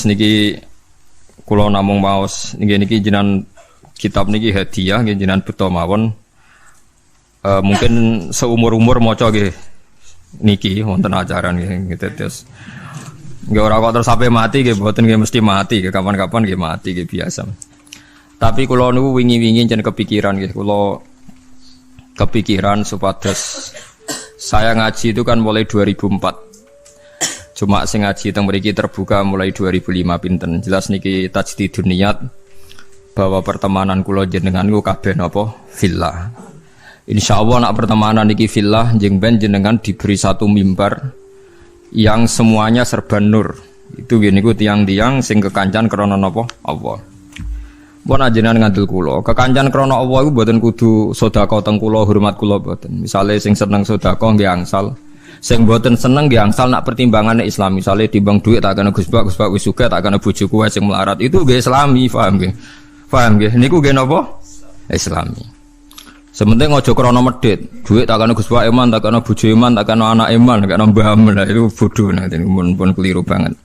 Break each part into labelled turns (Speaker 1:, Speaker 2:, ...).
Speaker 1: niki kula namung maos niki jenengan kitab niki hadiah nggih jenengan beto mawon. Mungkin seumur-umur maca nggih niki wonten ajaran nggih terus. Nggih ora kok terus sampai mati nggih mboten nggih mesti mati nggih kapan-kapan nggih mati nggih biasa. Tapi kula niku wingi-wingi jen kepikiran nggih kula kepikiran supados saya ngaji itu kan mulai 2004. Cuma sing ngaji teng mriki terbuka mulai 2005 pinten. Jelas niki tajdidun niat bahwa pertemanan kula jenengan niku kabeh napa fillah. Insyaallah nak pertemanan niki fillah njeng ben jenengan diberi satu mimbar yang semuanya serba nur. Itu nggih niku tiang-tiang sing kekancan krana napa Allah. Mun ajenengan ngandel kula, kekancan krana Allah iku mboten kudu sedekah teng kula, hormat kula mboten. Misale sing seneng sedekah nggih angsal. Sing mboten seneng nggih angsal nak pertimbangane Islam. Misale timbang dhuwit tak kena Gus Bak wis sugih tak kena bojoku wae sing melarat. Itu nggih Islami, paham nggih? Paham nggih? Niku nggih napa? Islami. Sementing aja krana medhit. Dhuwit tak kena Gus Bak iman, tak kena bojo iman, tak kena anak iman, tak kena mbah iman. Itu bodho nanti pun keliru banget.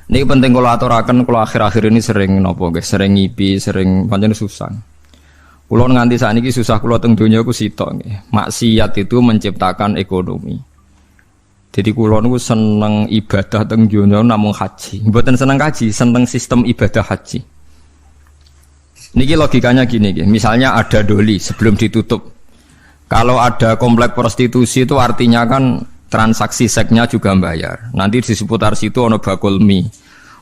Speaker 1: Niki penting kula aturaken kula akhir-akhir ini sering napa nggih, sering ngipi, sering pancen susah. Kula nganti sakniki susah kula teng donya ku sitok nggih. Maksiat itu menciptakan ekonomi. Jadi kula niku seneng ibadah teng donya namung haji. Mboten seneng haji, seneng sistem ibadah haji. Niki logikanya gini nggih. Misalnya ada doli sebelum ditutup. Kalau ada komplek prostitusi itu artinya kan transaksi seksnya juga bayar. Nanti di seputar situ ono bakul mie.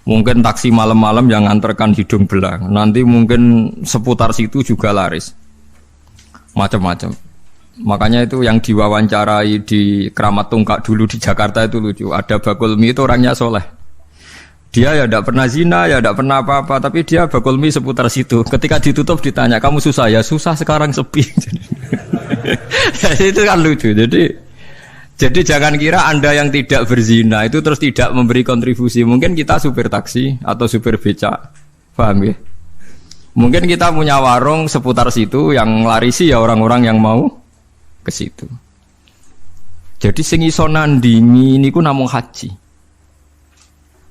Speaker 1: Mungkin taksi malam-malam yang nganterkan hidung belang. Nanti mungkin seputar situ juga laris. Macam-macam. Makanya itu yang diwawancarai di Keramat Tungkak dulu di Jakarta itu lucu. Ada bakul mie itu orangnya soleh. Dia ya tidak pernah zina, ya tidak pernah apa-apa. Tapi dia bakul mie seputar situ. Ketika ditutup ditanya, kamu susah? Ya susah sekarang sepi. Itu kan lucu. Jadi jangan kira Anda yang tidak berzina itu terus tidak memberi kontribusi. Mungkin kita supir taksi atau supir becak. Paham ya? Mungkin kita punya warung seputar situ yang larisi ya orang-orang yang mau ke situ. Jadi sing iso nandingi niku namung haji.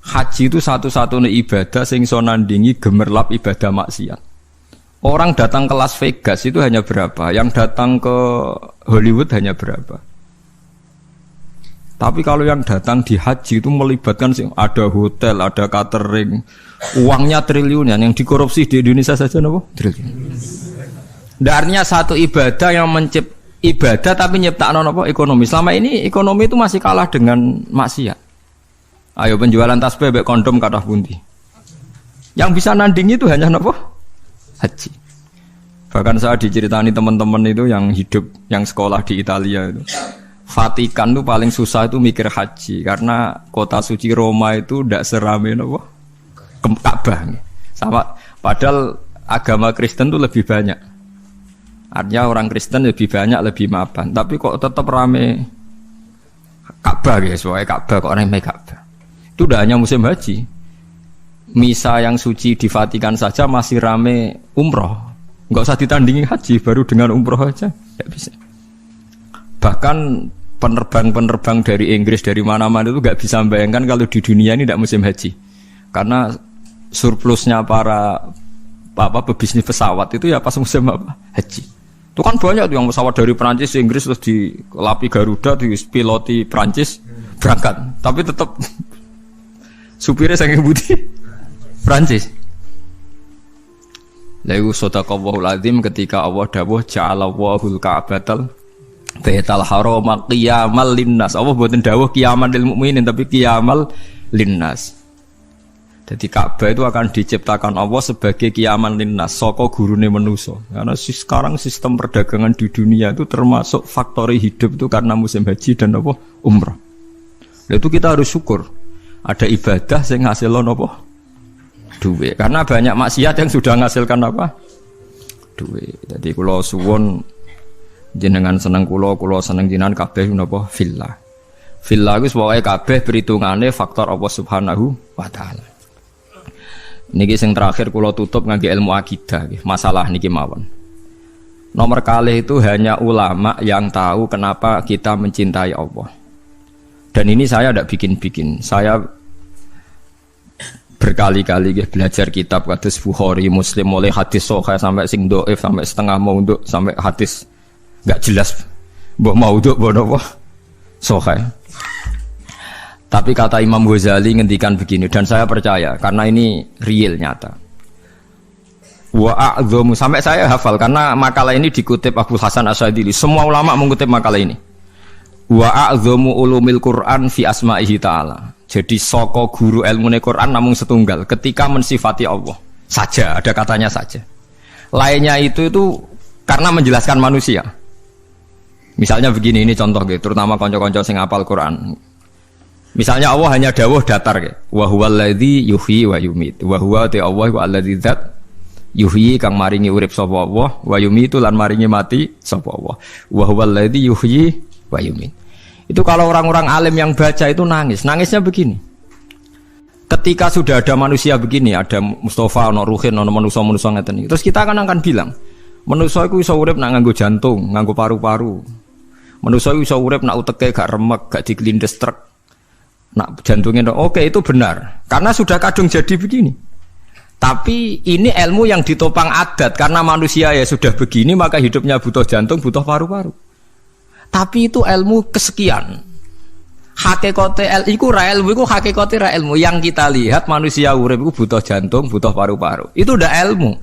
Speaker 1: Haji itu satu-satunya ibadah sing iso nandingi gemerlap ibadah maksiat. Orang datang ke Las Vegas itu hanya berapa? Yang datang ke Hollywood hanya berapa? Tapi kalau yang datang di haji itu melibatkan ada hotel, ada catering, uangnya triliunan. Yang dikorupsi di Indonesia saja apa? Triliun. Artinya satu ibadah yang ibadah tapi nyiptakno apa? Ekonomi. Selama ini ekonomi itu masih kalah dengan maksiat. Ayo penjualan tasbih mbek kondom kathah pundi. Yang bisa nandingi itu hanya apa? Haji. Bahkan saya diceritani teman-teman itu yang hidup, yang sekolah di Italia itu. Vatikan itu paling susah itu mikir haji karena kota suci Roma itu tidak serame apa Ka'bah. Sama padahal agama Kristen itu lebih banyak. Artinya orang Kristen lebih banyak, lebih mapan. Tapi kok tetap rame Ka'bah guys, soalnya Ka'bah kok rame Ka'bah. Itu udah hanya musim haji. Misa yang suci di Vatikan saja masih rame umroh. Enggak usah ditandingi haji, baru dengan umroh aja enggak bisa. Bahkan penerbang-penerbang dari Inggris dari mana-mana itu nggak bisa membayangkan kalau di dunia ini tidak musim haji, karena surplusnya para pebisnis pesawat itu ya pas musim haji. Itu kan banyak tuh yang pesawat dari Perancis, Inggris terus dilapi Garuda, dipiloti Perancis berangkat, tapi tetap supirnya saking putih Perancis. Lalu sadaqallahul azim ketika Allah dawuh ja'alallahul ka'batal Baitul Haram qiyamal linnas. Allah mboten dawuh qiyamal lil mukminin tapi qiyamal linnas. Jadi Ka'bah itu akan diciptakan Allah sebagai qiyamal linnas, saka gurune manusa. Karena sekarang sistem perdagangan di dunia itu termasuk faktor hidup itu karena musim haji dan apa? Umrah. Nah, itu kita harus syukur. Ada ibadah sing ngasilno apa? Duit. Karena banyak maksiat yang sudah menghasilkan apa? Duit. Jadi kula suwun jenengan seneng kula seneng jenengan kabeh menapa fillah. Fillah iku pokoke kabeh perhitungane faktor Allah Subhanahu wa taala. Niki sing terakhir kula tutup ngangge ilmu akidah nggih, masalah niki mawon. Nomor kalih itu hanya ulama yang tahu kenapa kita mencintai Allah. Dan ini saya tidak bikin-bikin. Saya berkali-kali belajar kitab kados Bukhari, Muslim, mulai hadis sahih sampai sing dhaif, sampai setengah maudhu, sampai hadis enggak jelas mbok maudhu mbok napa sahih. Tapi kata Imam Ghazali ngendikan begini, dan saya percaya karena ini real nyata. Wa a'dhamu, sampai saya hafal karena makalah ini dikutip Abu Hasan Asyadili. Semua ulama mengutip makalah ini. Wa a'dhamu ulumil Qur'an fi asma'ihi ta'ala. Jadi saka guru ilmune Quran namung setunggal ketika mensifati Allah saja, ada katanya saja. Lainnya itu karena menjelaskan manusia. Misalnya begini, ini contoh gitu, terutama kanca-kanca sing hafal Quran. Misalnya Allah hanya dawuh datar gitu. Wa huwal ladzi yuhyi wa yumit. Wa huwa ta Allah wa alladzi dzat yuhyi kang maringi urip sapa Allah, wa yumitu lan maringi mati sapa Allah. Wa huwal ladzi yuhyi wa yumit. Itu kalau orang-orang alim yang baca itu nangis. Nangisnya begini. Ketika sudah ada manusia begini, ada Mustafa, ono Ruhin, ono manusia-manusia ngeten. Terus kita akan bilang, manusia iku iso urip nak nganggo jantung, nganggo paru-paru. Manusia iku iso urip nak uteke gak remek, gak dikelindes truk. Nak jantungnya oke, itu benar. Karena sudah kadung jadi begini. Tapi ini ilmu yang ditopang adat. Karena manusia ya sudah begini, maka hidupnya butuh jantung, butuh paru-paru. Tapi itu ilmu kesekian. Hakikate iku ra ilmu, iku hakikate ra ilmu. Yang kita lihat manusia urip iku butuh jantung, butuh paru-paru. Itu udah ilmu.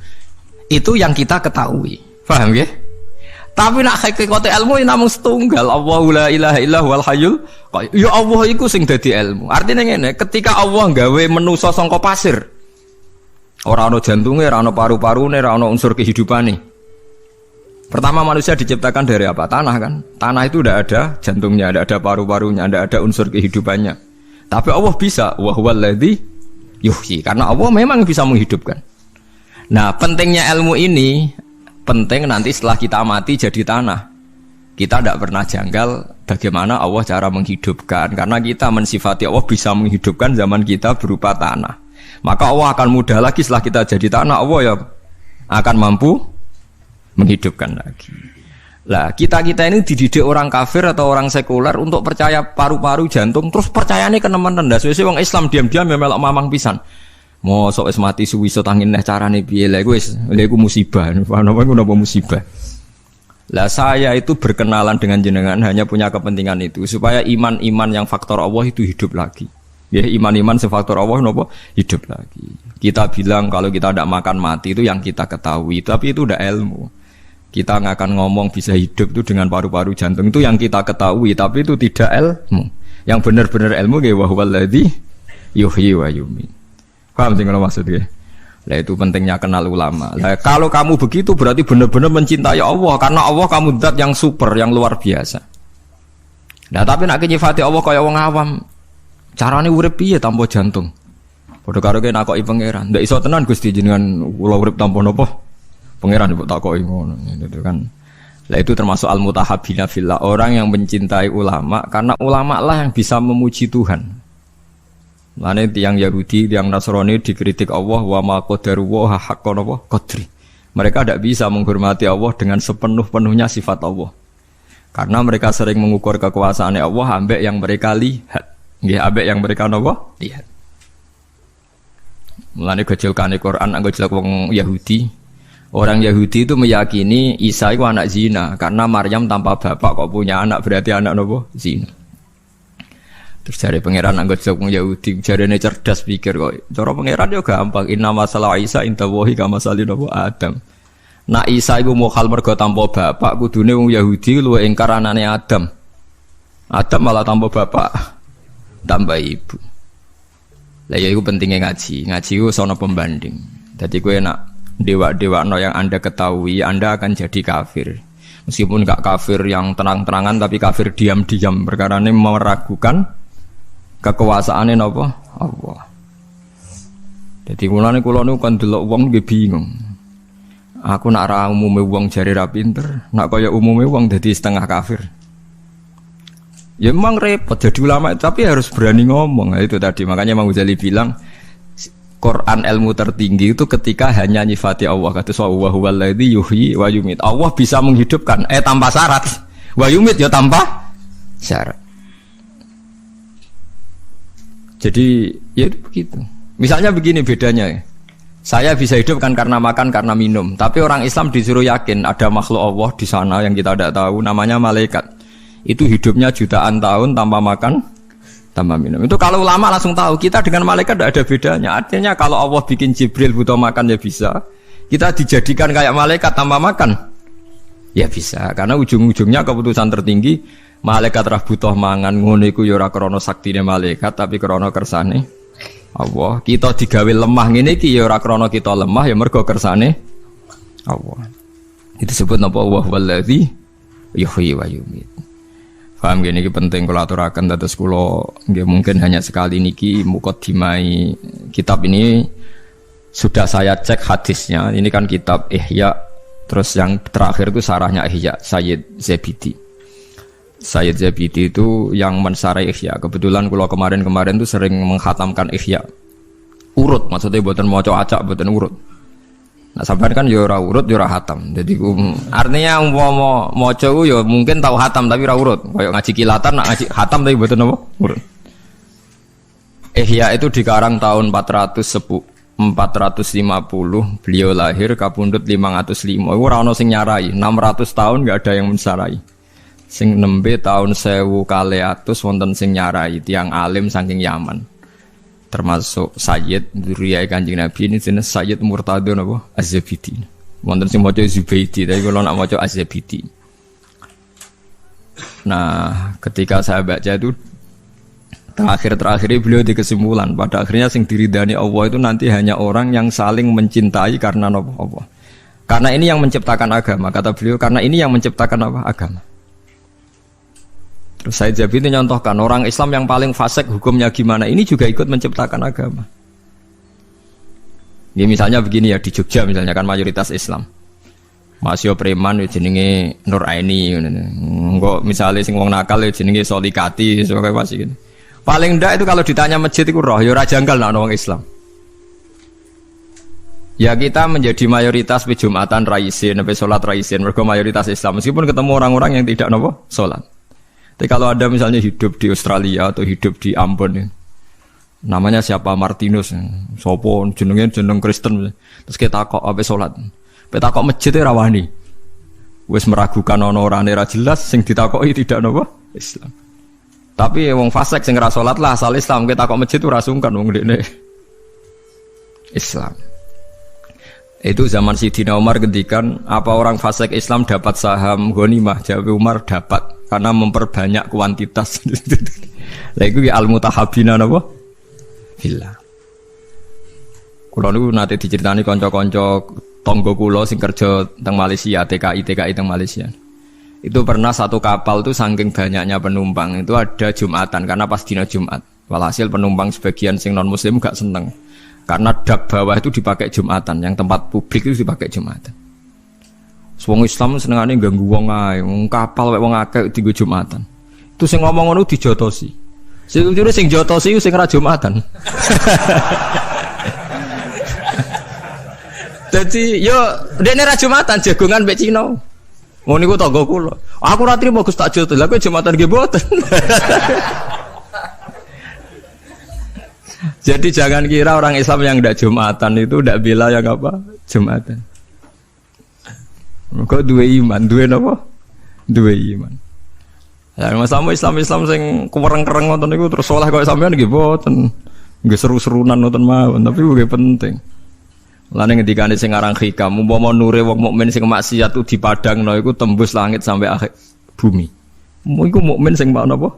Speaker 1: Itu yang kita ketahui. Paham ya? Tapi nak hakikate ilmu namung setunggal. Allahu la ilaha illa huwal hayyul qayyum. Ya Allah iku sing dadi ilmu. Artinya ngene, ketika Allah gawe manusa saka pasir, ora ana jantunge, ora ana paru-parune, ora ana unsur kehidupane. Pertama manusia diciptakan dari apa? Tanah kan? Tanah itu tidak ada jantungnya, tidak ada paru-parunya, tidak ada unsur kehidupannya. Tapi Allah bisa. Wa huwal ladzi yuhyi. Karena Allah memang bisa menghidupkan. Nah, pentingnya ilmu ini penting nanti setelah kita mati jadi tanah. Kita tidak pernah janggal bagaimana Allah cara menghidupkan. Karena kita mensifati Allah bisa menghidupkan zaman kita berupa tanah. Maka Allah akan mudah lagi setelah kita jadi tanah. Allah ya akan mampu menghidupkan lagi. Lah kita ini dididik orang kafir atau orang sekuler untuk percaya paru-paru jantung, terus percayane kenemen rendah. Suwe wong Islam diam-diam melok mamang pisan. Mosok wis mati suwi iso tangin neh carane piye lha iku musibah. Apa napa musibah. Lah saya itu berkenalan dengan jenengan hanya punya kepentingan itu supaya iman-iman yang faktor Allah itu hidup lagi. Ya iman-iman sefaktor Allah napa hidup lagi. Kita bilang kalau kita tidak makan mati itu yang kita ketahui, tapi itu udah ilmu. Kita nggak akan ngomong bisa hidup itu dengan paru-paru jantung, itu yang kita ketahui, tapi itu tidak ilmu. Yang benar-benar ilmu kayak wa huwal ladzi yuhyi wa yumiit. Paham sih kalau maksudnya? Lah itu pentingnya kenal ulama. Lah kalau kamu begitu berarti benar-benar mencintai Allah, karena Allah kamu zat yang super, yang luar biasa. Nah tapi nak nyifati Allah kaya wong awam, carane urip piye tanpa jantung? Padha karo kene nakoki pangeran. Ndak iso tenan Gusti jenengan kula urip tanpa napa? Pangeran mbok takoki ngono itu kan. Lah itu termasuk al-mutahabbina fillah, orang yang mencintai ulama karena ulama lah yang bisa memuji Tuhan. Mane tiyang Yahudi, tiyang Nasrani dikritik Allah wa ma qadaru wa haqqan qadri. Mereka tidak bisa menghormati Allah dengan sepenuh-penuhnya sifat Allah. Karena mereka sering mengukur kekuasaan Allah ambek yang mereka lihat. Nggih ambek yang mereka napa? Lihat. Mulane gejolkane Quran anggo jelek wong Yahudi. Orang Yahudi itu meyakini Isa itu anak zina karena Maryam tanpa bapak kok punya anak, berarti anak nopo zina. Terus cari pangeran anggota wong Yahudi, jarene cerdas pikir kok. Cara pangeran yo gampang, inna masalah Isa inta wahi kama salin nopo Adam. Nak Isa iku mokhal mergo tanpa bapak, kudune wong Yahudi luwih ingkar anane Adam. Adam malah tanpa bapak, tanpa ibu. Lah ya iku pentingnya ngaji. Ngaji iku sono pembanding. Dadi kowe nak dewa-dewa no yang Anda ketahui, Anda akan jadi kafir. Meskipun enggak kafir yang terang-terangan, tapi kafir diam-diam. Perkara ini meragukan kekuasaannya apa? Allah. Jadi kula niku kan delok wong nggih bingung. Aku nak ra umume wong jare ra pinter, nak kaya umume wong dadi setengah kafir. Ya memang repot jadi ulama, tapi harus berani ngomong. Nah, itu tadi makanya Imam Ghazali bilang Quran ilmu tertinggi itu ketika hanya nyifati Allah. Kata wa huwal ladzi yuhyi wa yumiit. Allah bisa menghidupkan tanpa syarat. Wa yumiit ya tanpa syarat. Jadi ya itu begitu. Misalnya begini bedanya ya. Saya bisa hidup kan karena makan, karena minum. Tapi orang Islam disuruh yakin ada makhluk Allah di sana yang kita tidak tahu, namanya malaikat. Itu hidupnya jutaan tahun tanpa makan, tanpa minum. Itu kalau ulama langsung tahu, kita dengan malaikat tidak ada bedanya. Artinya kalau Allah bikin Jibril butuh makan ya bisa. Kita dijadikan kayak malaikat tanpa makan, ya bisa. Karena ujung-ujungnya keputusan tertinggi, malaikat rah butuh mangan, ngono iku ya ora krana saktine malaikat, tapi krana kersane Allah. Kita digawe lemah ngene iki ya ora krana kita lemah ya mergo kersane Allah. Itu disebut napa wa wallazi yuhyi wa yumiit. Paham gini iki penting kula aturaken dados kula nggih mungkin hanya sekali niki mukadimai kitab ini sudah saya cek hadisnya. Ini kan kitab Ihya, terus yang terakhir itu sarahnya Ihya Sayyid Zabidi. Sayyid Zabidi itu yang mensarai Ihya. Kebetulan kalau kemarin tuh sering menghatamkan Ihya. Urut, maksudnya buatan maca acak, buatan urut. Nah, sampean kan ya ora urut, ya ora hatam. Jadi artinya umpama maca ya mungkin tahu hatam tapi ora urut. Kayak ngaji kilatan nak ngaji hatam tapi buatan apa? Urut. Ihya itu dikarang tahun 450, beliau lahir kapundhut 505. Ora ono sing nyarai, 600 tahun enggak ada yang mensarai. Sing nembe tahun 1200 wonten sing nyarai tiyang alim saking Yaman. Termasuk Sayyid Dzurriyyah Kanjeng Nabi ini jenis Sayyid Murtadho napa Az-Zabidi. Wonten sing maca Zubaidi, tapi kula nak maca Az-Zabidi. Nah, ketika saya baca itu terakhir beliau di kesimpulan pada akhirnya sing diridani Allah itu nanti hanya orang yang saling mencintai karena napa Allah. Karena ini yang menciptakan agama, kata beliau, karena ini yang menciptakan apa? Agama. Terus Sayyid Zabidi nyontohkan orang Islam yang paling fasik hukumnya gimana, ini juga ikut menciptakan agama. Ini misalnya begini ya, di Jogja misalnya kan mayoritas Islam. Masih preman ya jenenge Nur Aini, enggak misalnya sing wong nakal ya jenenge Solikati, sebagai masih gitu. Paling ndak itu kalau ditanya masjid itu roh, ya ora janggal nek wong Islam. Ya kita menjadi mayoritas di Jumatan raisin, sampai sholat raisin, mereka mayoritas Islam. Meskipun ketemu orang-orang yang tidak nopo sholat. Tapi kalau ada misalnya hidup di Australia atau hidup di Ambon, ya, namanya siapa Martinus, sopo jeneng Kristen, terus kita takok apa sholat, kita takok masjid rawani, wes meragukan orang ora jelas, sing ditakoki tidak nopo Islam. Tapi wong fasik sing ora salat lah asal Islam, kita takok masjid ora sungkan wong dekne Islam. Itu zaman Sidina Umar ngendikan apa orang fasik Islam dapat saham ghanimah, jawab Umar dapat karena memperbanyak kuantitas. Lah iku ya al-mutahabbina napa? Fillah. Kula niku nate diceritani kanca-kanca tangga kula sing kerja teng Malaysia, TKI teng Malaysia. Itu pernah satu kapal tuh saking banyaknya penumpang itu ada Jumatan karena pas dina Jumat. Walhasil penumpang sebagian sing non muslim gak seneng. Karena dak bawah itu dipakai Jumatan, yang tempat publik itu dipakai Jumatan. Wong Islam senengane ganggu wong ae, wong kapal wek wong akeh dienggo Jumatan. Itu sing ngomong ngono dijotosi. Sing jotosi sing ra Jumatan. Dadi yo dekne ra Jumatan jagongan mek Cina. Ngono niku tangga kula. Aku ra trimo Gus tak jotos. Lah kowe Jumatan nggih mboten. Jadi jangan kira orang Islam yang tidak Jumatan itu tidak bela yang apa? Jumatan. Kok dua iman, dua apa? Dua iman. Ya masalah Islam sing kereng-kereng ngoten niku terus salah kok sampean nggih mboten. Nggih seru-serunan ngoten mawon, tapi nggih penting. Lane ngendikane sing aran hikam, umpama nure wong mukmin sing maksiat itu dipadangno iku tembus langit sampai akhir bumi. Iku mukmin sing mak napa?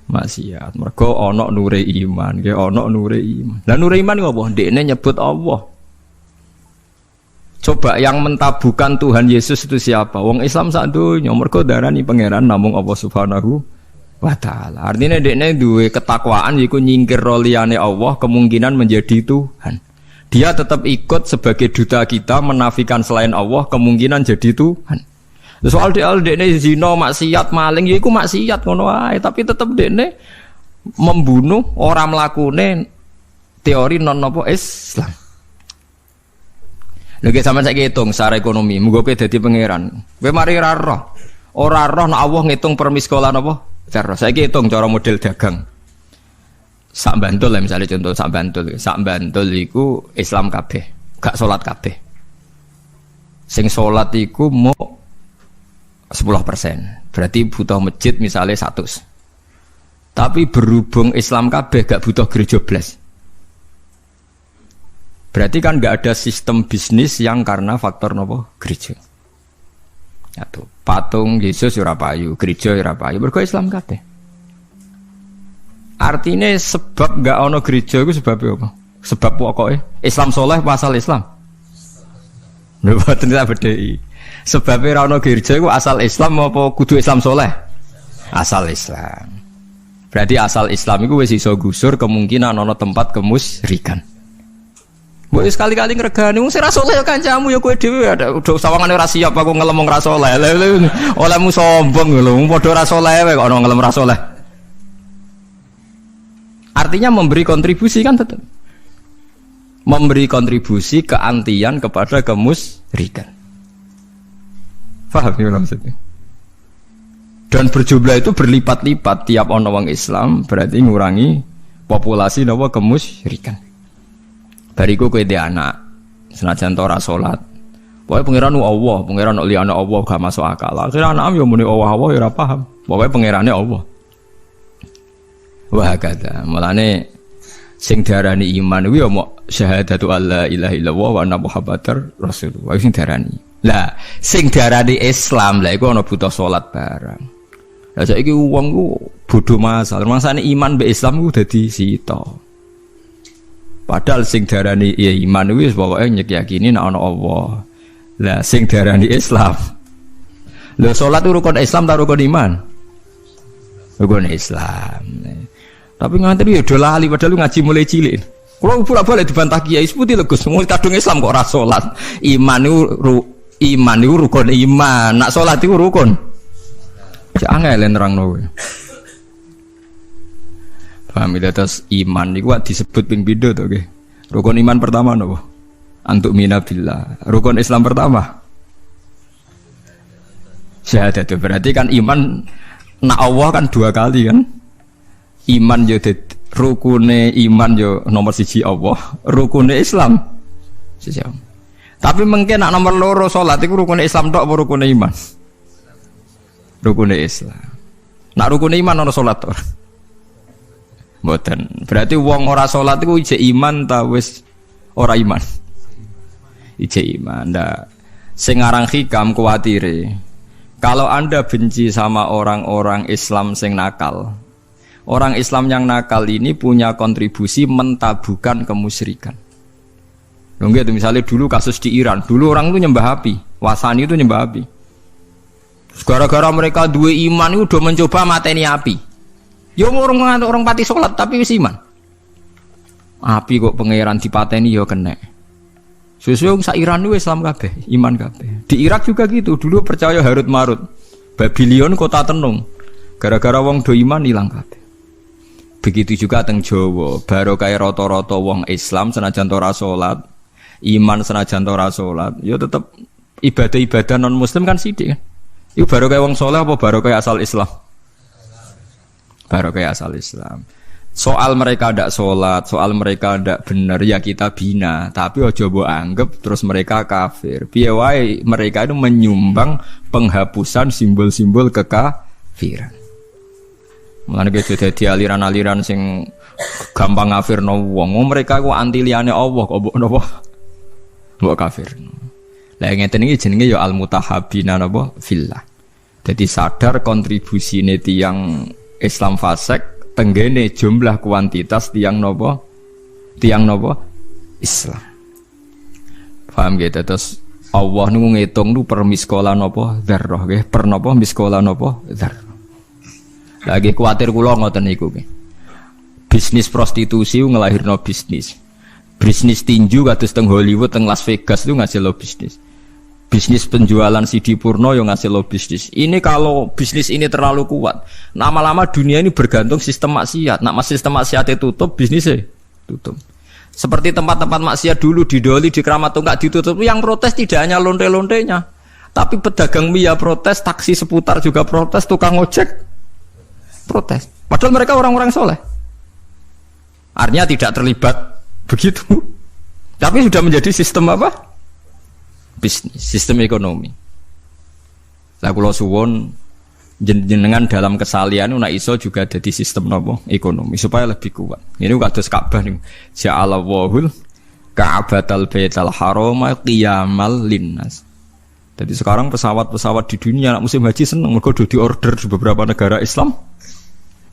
Speaker 1: Maksiat. Mergo ana nure iman, nggih ana nure iman. Lah nure iman ngopo? Ndekne nyebut Allah. Coba yang mentabukan Tuhan Yesus itu siapa? Wong Islam sak donya mergo darani pangeran namung Allah Subhanahu wa taala. Artinya ndekne duwe ketakwaan yiku nyingkir liyane Allah kemungkinan menjadi Tuhan. Dia tetap ikut sebagai duta kita menafikan selain Allah kemungkinan jadi Tuhan. Soal dekne zina, maksiat, maling, ya iku maksiat ngono wae, tapi tetep dekne membunuh orang mlakune teori non apa Islam. Lha ge sampean saiki hitung secara ekonomi, muga kowe dadi pangeran. Kowe mari ora roh nek Allah ngitung per miskolan apa? Cara saiki hitung cara model dagang. sak Bantul lah misalnya contoh sak Bantul iku Islam kabeh, gak salat kabeh. Sing salat iku mau 10%. Berarti butuh masjid misalnya 100. Tapi berhubung Islam kabeh gak butuh gereja blas. Berarti kan gak ada sistem bisnis yang karena faktor nopo gereja. Satu, patung Yesus ora payu, gereja ora payu, mergo Islam kabeh. Artinya sebab gak ono gereja itu sebabnya apa? Sebab pokoknya Islam soleh pasal Islam. Mboten tak bedheki. Sebabnya ora ono gereja itu asal Islam apa kudu Islam soleh? Asal Islam. Berarti asal Islam itu wis iso gusur kemungkinan ono tempat kemusyrikan. Mbok sekali-kali ngregani wong sing ra saleh ya kancamu ya kowe dhewe ada udah sawangane ora siap aku ngelem ra saleh. Olehmu sombong lho, padha ra saleh wae kok ono ngelem ra saleh. Artinya memberi kontribusi kan tetap. Memberi kontribusi keantian kepada kemusyrikan. Paham ya maksudnya? Dan berjumlah itu berlipat-lipat tiap ono wong Islam berarti ngurangi populasi napa kemusyrikan. Bariku kowe dhe anak senajan ora salat. Pokoke pangeran Allah, pangeran liyane Allah gak masuk akal. Akhire anak yo muni Allah ya ora paham. Pokoke pangerane Allah. Wah kata, mulane sing diarani iman kuwi yo mok syahadatu alla ilaha illallah wa anna muhammadar rasulullah sing diarani. Lah, sing diarani Islam lah iku ana butuh salat barang. Lah saiki wong ku bodho masal, mangsane iman mbek Islam ku dadi sita. Padahal sing diarani ya iman wis pokoke nyekiyakini nek ana Allah. Lah sing diarani Islam. Lha salat itu rukun Islam ta rukun iman? Rukun Islam. Tapi nganti ya do lali padahal ngaji mulai cilik. Kulo bolak-balik dibantah kiai seputi lho Gus, wong kadung Islam kok ora salat. Iman niku rukun iman, nak salat iku rukun. Jangan nerangno kowe. Paham ya, terus iman itu disebut ping pindho to nggih. Rukun iman pertama napa? Antuk mina billah. Rukun Islam pertama syahadat. Berarti kan iman nak Allah kan dua kali kan. Iman yo rukune iman yo nomor 1 Allah, rukune Islam siji. Tapi mungkin nak nomor 2 salat iku rukune Islam tok apa rukune iman? Rukune Islam. Nak rukune iman ana salat ora? Mboten. Berarti wong ora salat iku ijek iman ta wis ora iman? Ijek iman. Ndak. Sing aran hikam kuwatire. Kalau Anda benci sama orang-orang Islam sing nakal. Orang Islam yang nakal ini punya kontribusi mentabukan kemusyrikan. Lho nggih misalnya dulu kasus di Iran, dulu orang itu nyembah api, Wasani itu nyembah api. Gara-gara mereka dua iman itu udah mencoba mateni api. Ya orang pati sholat tapi wis iman. Api kok pangeran dipateni ya kena. Sesuai sak Iran itu Islam kabeh, iman kabeh. Di Irak juga gitu, dulu percaya Harut Marut. Babylon kota tenung. Gara-gara wong do iman ilang kabeh. Begitu juga teng Jawa, baru kaya rata-rata wong Islam senajan ora salat, iman senajan ora salat, ya tetep ibadah-ibadah non muslim kan sithik kan. Iku baru kaya wong saleh apa baru kaya asal Islam? Baru kaya asal Islam. Soal mereka ndak salat, soal mereka ndak bener ya kita bina, tapi aja mbok anggap terus mereka kafir. Piye wae mereka itu menyumbang penghapusan simbol-simbol kekafiran. Mulane ge dadi aliran-aliran sing gampang ngafirno wong. Mereka ku anti liyane Allah kok mbok napa? Mbok kafir. Lah ngeten iki jenenge ya al-mutahabbina napa fillah. Jadi sadar kontribusine tiyang Islam fasik tenggene jumlah kuantitas tiyang napa? Tiyang napa? Islam. Paham gitu terus Allah nu ngitung nu per miskola napa dzarrah nggih, per napa miskola napa dzarrah. Lagi kuatir kula ngoten niku nggih. Bisnis prostitusi ngelahirno bisnis. Bisnis tinju kados teng Hollywood teng Las Vegas itu ngasilno bisnis. Bisnis penjualan CD porno yang ngasilno bisnis. Ini kalau bisnis ini terlalu kuat, lama-lama dunia ini bergantung sistem maksiat. Nak sistem maksiatnya tutup, bisnisnya tutup. Seperti tempat-tempat maksiat dulu di Doli, di Keramat Tunggak ditutup. Yang protes tidak hanya lonte-lontenya, tapi pedagang mie protes, taksi seputar juga protes, tukang ojek protes. Padahal mereka orang-orang soleh. Artinya tidak terlibat begitu. Tapi sudah menjadi sistem apa? Bisnis, sistem ekonomi. Lah kula suwun jenengan dalam kesalian nek iso juga jadi sistem napa? Ekonomi supaya lebih kuat. Ini kados Ka'bah niku. Ja'alallahul Ka'batal Baital Haram qiyamal linnas. Jadi sekarang pesawat-pesawat di dunia anak musim haji seneng mergo di order di beberapa negara Islam.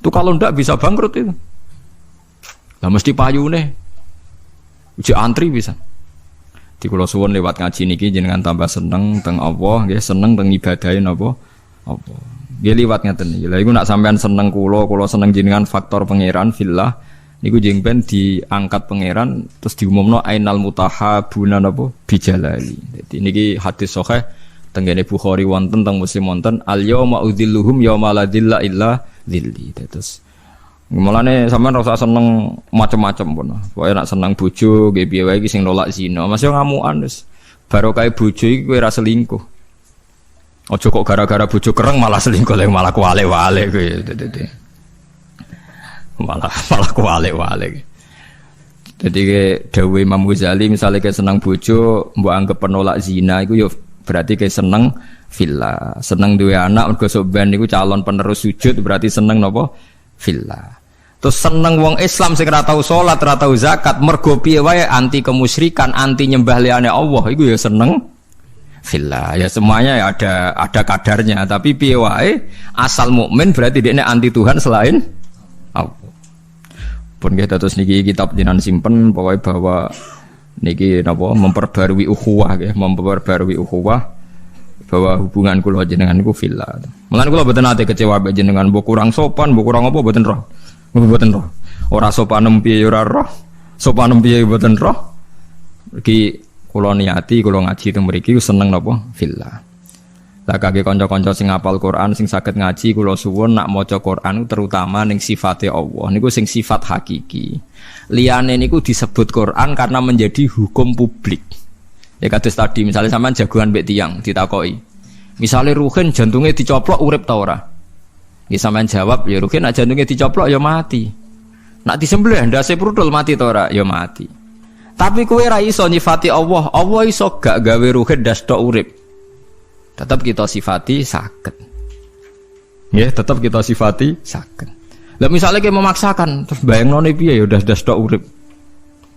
Speaker 1: Itu kalau ndak bisa bangkrut itu. Lah mesti payune. Uji antri bisa. Di kula suwun lewat ngaji niki jenengan tambah seneng teng Allah nggih, seneng teng ibadahe napa? Apa. Nggih liwat ngaten iki. Lah iku nak sampean seneng kula seneng jenengan faktor pangeran fillah niku jengben diangkat pangeran terus diumumno ainal mutahabuna napa bijalali. Dadi niki hadis sahih tenggene Bukhari wonten teng Muslim wonten al yauma udzilluhum yauma la dzilla illa dzilli. Terus mulane sampean ora usah seneng macam-macam pun. Pokoke nek seneng bojo nggih piye wae iki sing nolak zina. Mas yo ngamukan wis. Barokah bojo iki kowe ora selingkuh. Aja kok gara-gara bojo kereng malah selingkuh lek malah kuwale-wale kowe. Malah kuwale-wale. Jadi ke dawuh Imam Ghazali misalnya ke seneng bojo mbok anggap penolak zina iku yo berarti ke seneng fillah. Seneng duwe anak mergo sok ben niku calon penerus sujud berarti seneng napa? Fillah. Terus seneng wong Islam sing ora tau salat, ora tau zakat, mergo piye wae anti kemusyrikan, anti nyembah liyane Allah, iku ya seneng fillah. Ya semuanya ya ada kadarnya, tapi piye wae asal mukmin berarti dekne anti Tuhan selain Allah. Pun kita terus niki kitab jenengan simpen pokoke bahwa niki napa memperbarui ukhuwah nggih, memperbarui ukhuwah bahwa hubungan kula jenengan niku fillah. Mulane kula mboten ate kecewa mbek jenengan, mbok kurang sopan, mbok kurang apa mboten roh. Mboten roh. Ora sopanem piye ora roh. Sopanem piye mboten roh. Iki kula niati kula ngaji teng mriki seneng napa fillah. Lah kangge kanca-kanca sing hafal Quran sing saged ngaji kula suwun nak maca Quran terutama ning sifate Allah niku sing sifat hakiki. Liyane niku disebut Quran karena menjadi hukum publik. Ya kados tadi misalnya sampean jagoan mbek tiyang ditakoki. Misale Ruhin jantungnya dicoplok urip ta ora? Nggih sampean jawab ya Ruhin nek jantungnya dicoplok ya mati. Nak disembelih ndase prudul mati ta ora? Ya mati. Tapi kowe ra iso nyifati Allah. Allah iso gak gawe Ruhin ndas tok urip. Tetap kita sifati sakit. Ya, tetap kita sifati sakit. Lah misalnya kita memaksakan, terus bayangno ne piye ya das tok urip.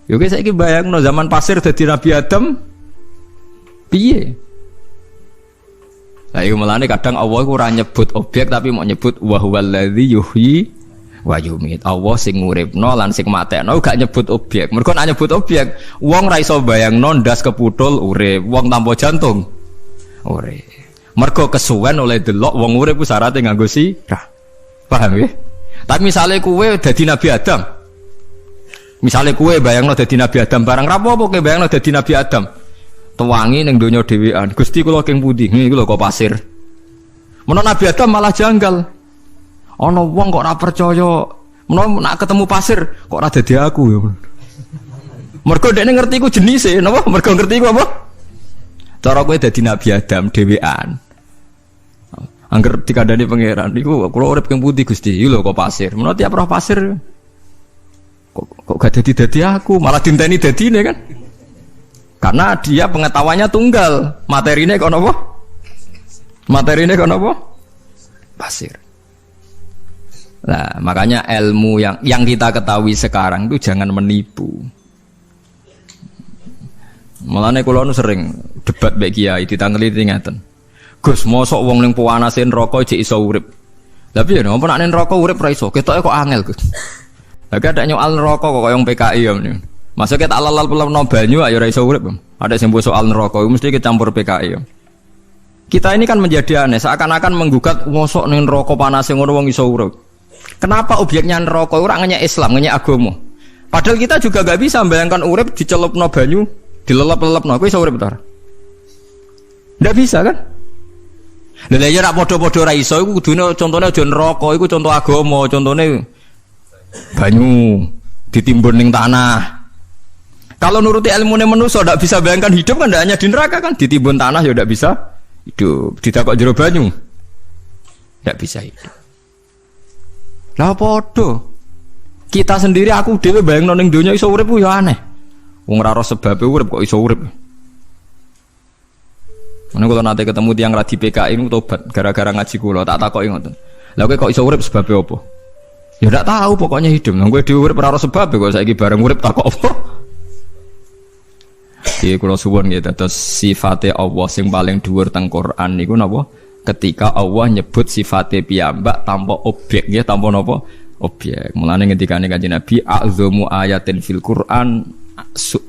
Speaker 1: Ya guys saiki bayangno zaman pasir dadi Nabi Adam piye? Lah iku melane kadang Allah iku ora nyebut objek tapi mau nyebut wa huwallazi yuhyi wa yumit. Allah sing nguripno lan sing matekno gak nyebut objek. Mergo nek nyebut objek, wong ra iso bayangno ndas keputul urip, wong tanpa jantung urip. Mergo kesuwen oleh delok wong urip ku syaraté nganggo sirah. Paham ya? Tapi misale kowe dadi Nabi Adam. Misale kowe bayangno dadi Nabi Adam barang rapopo kowe bayangno dadi Nabi Adam. Tuwangi ning donya dhewean. Gusti kula king pundi? Niku lho kok pasir. Menawa Nabi Adam malah janggal. Ana wong kok ora percaya. Menawa nak ketemu pasir kok ora dadi aku ya. Mergo dekne ngerti ku jenise, napa? Mergo ngerti ku apa? Cara kowe dadi Nabi Adam dhewean. Angger dikandani pangeran niku kula urip king pundi Gusti? Iki lho kok pasir. Menawa tiap roh pasir kok gak dadi aku, malah dinteni dadine kan? Karena dia pengetahuannya tunggal, materine kok napa? Materine kok napa? Pasir. Nah, makanya ilmu yang kita ketahui sekarang itu jangan menipu. Mulane kula nu sering debat mbek kiai ditangeli ngeten. Gus, mosok wong ning panase neraka jek iso urip. Lah piye napa nek neraka urip ra iso? Ketoke kok angel, Gus. Lah gak ada nyoal neraka kok koyo PKI ya. Masuk kita alal-alal banyu ayo ra iso urip. Ada sing soal neraka mesti kecampur PKI ya. Kita ini kan menjadi aneh, seakan-akan menggugat mosok ning neraka panase ngono wong iso urip. Kenapa objeknya neraka ora ngenyek Islam, ngenyek agama? Padahal kita juga gak bisa membayangkan urip dicelupno banyu, dilelep-lelepno, kowe iso urip ta? Ndak bisa kan? Lha ya rak padha-padha ra iso iku kudune contone aja neraka, iku contoh agama, contone banyu ditimbun ning tanah. Kalau nuruti ilmune manusa ndak bisa bayangkan hidup kan ndak hanya di neraka kan, ditimbun tanah ya ndak bisa hidup, ditakok jero banyu. Ndak bisa hidup. Lah padha. Kita sendiri aku dhewe bayangno ning donya iso urip ku ya aneh. Wong ora ora sebabe urip kok iso urip. Mana kalau nanti ketemu tiang radi PKI ini tobat gara-gara ngaji kula tak takoki ngoten. Lah kowe kok iso urip sebab apa? Ya ndak tahu pokoknya hidup. Nang kowe dhewe urip ora ora sebab kok saiki bareng urip takok apa? Iki kula suwun nggih terus sifate Allah sing paling dhuwur teng Quran niku napa? Ketika Allah nyebut sifate piyambak tanpa objek nggih tanpa napa? Objek. Mulane ngendikane Kanjeng Nabi a'dzamu ayatin fil Quran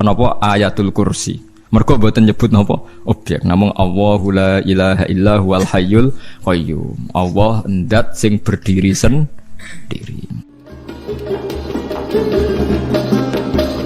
Speaker 1: napa ayatul kursi. Mergo mboten nyebut napa objek, namung Allahu la ilaha illa huwal hayyul qayyum. Allah ndat sing berdiri sendiri.